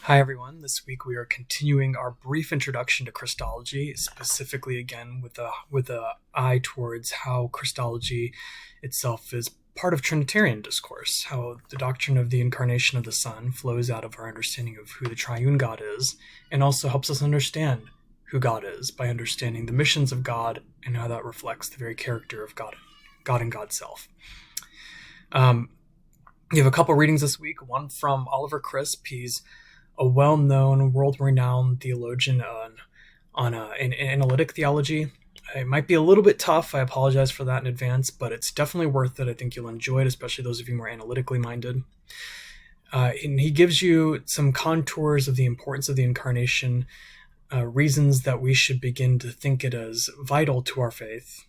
Hi everyone. This week we are continuing our brief introduction to Christology, specifically again with a eye towards how Christology itself is part of Trinitarian discourse, how the doctrine of the incarnation of the Son flows out of our understanding of who the triune God is, and also helps us understand who God is by understanding the missions of God and how that reflects the very character of God and God's self. We have a couple readings this week, one from Oliver Crisp. He's a well-known, world-renowned theologian on analytic theology. It might be a little bit tough. I apologize for that in advance, but it's definitely worth it. I think you'll enjoy it, especially those of you more analytically minded. And he gives you some contours of the importance of the incarnation, reasons that we should begin to think it as vital to our faith,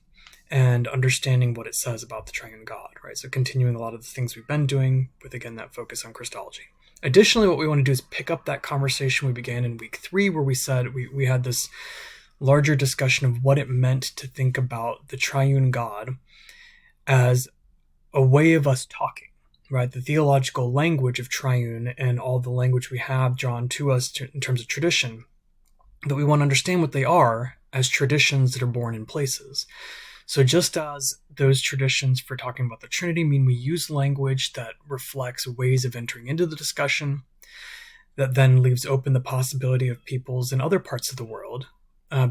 and understanding what it says about the triune God, right? So continuing a lot of the things we've been doing with, again, that focus on Christology. Additionally, what we want to do is pick up that conversation we began in week 3, where we said we had this larger discussion of what it meant to think about the triune God as a way of us talking, right? The theological language of triune and all the language we have drawn to us in terms of tradition, that we want to understand what they are as traditions that are born in places. So just as those traditions for talking about the Trinity mean we use language that reflects ways of entering into the discussion, that then leaves open the possibility of peoples in other parts of the world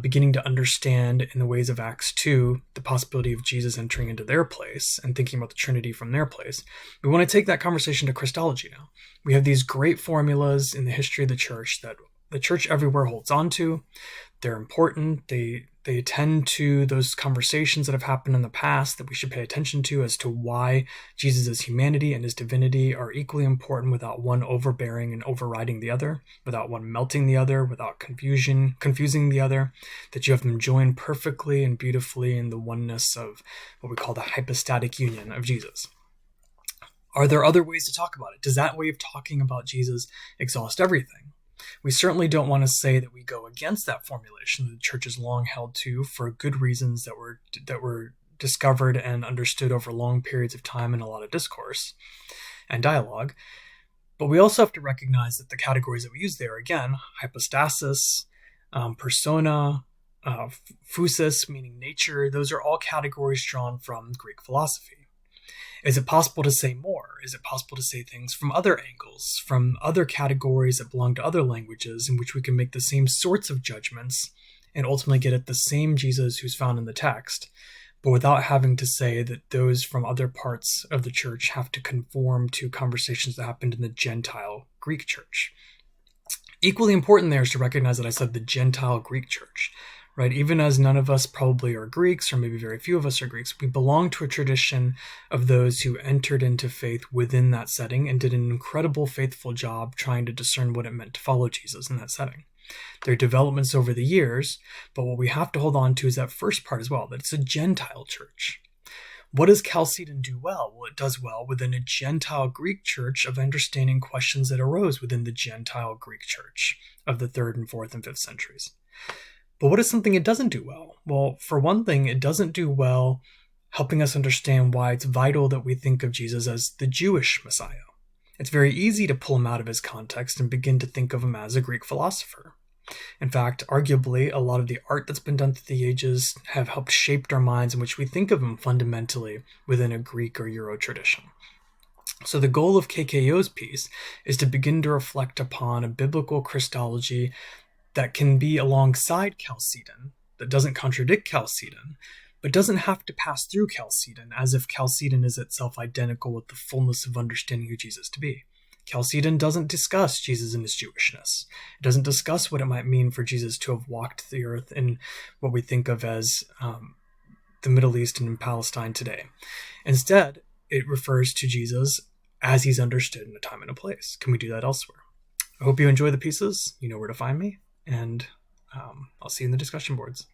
beginning to understand in the ways of Acts 2 the possibility of Jesus entering into their place and thinking about the Trinity from their place. We want to take that conversation to Christology now. We have these great formulas in the history of the church that the church everywhere holds on to. They're important. They attend to those conversations that have happened in the past that we should pay attention to as to why Jesus' humanity and his divinity are equally important without one overbearing and overriding the other, without one melting the other, without confusing the other, that you have them joined perfectly and beautifully in the oneness of what we call the hypostatic union of Jesus. Are there other ways to talk about it? Does that way of talking about Jesus exhaust everything? We certainly don't want to say that we go against that formulation that the church has long held to for good reasons that were discovered and understood over long periods of time in a lot of discourse and dialogue. But we also have to recognize that the categories that we use there, again, hypostasis, persona, physis, meaning nature, those are all categories drawn from Greek philosophy. Is it possible to say more? Is it possible to say things from other angles, from other categories that belong to other languages in which we can make the same sorts of judgments and ultimately get at the same Jesus who's found in the text, but without having to say that those from other parts of the church have to conform to conversations that happened in the Gentile Greek church? Equally important there is to recognize that I said the Gentile Greek church. Right, even as none of us probably are Greeks, or maybe very few of us are Greeks, we belong to a tradition of those who entered into faith within that setting and did an incredible, faithful job trying to discern what it meant to follow Jesus in that setting. There are developments over the years, but what we have to hold on to is that first part as well, that it's a Gentile church. What does Chalcedon do well? Well, it does well within a Gentile Greek church of understanding questions that arose within the Gentile Greek church of the 3rd and 4th and 5th centuries. But what is something it doesn't do well? Well, for one thing, it doesn't do well helping us understand why it's vital that we think of Jesus as the Jewish Messiah. It's very easy to pull him out of his context and begin to think of him as a Greek philosopher. In fact, arguably, a lot of the art that's been done through the ages have helped shape our minds in which we think of him fundamentally within a Greek or Euro tradition. So the goal of KKO's piece is to begin to reflect upon a biblical Christology that can be alongside Chalcedon, that doesn't contradict Chalcedon, but doesn't have to pass through Chalcedon as if Chalcedon is itself identical with the fullness of understanding who Jesus to be. Chalcedon doesn't discuss Jesus and his Jewishness. It doesn't discuss what it might mean for Jesus to have walked the earth in what we think of as the Middle East and in Palestine today. Instead, it refers to Jesus as he's understood in a time and a place. Can we do that elsewhere? I hope you enjoy the pieces. You know where to find me. And I'll see you in the discussion boards.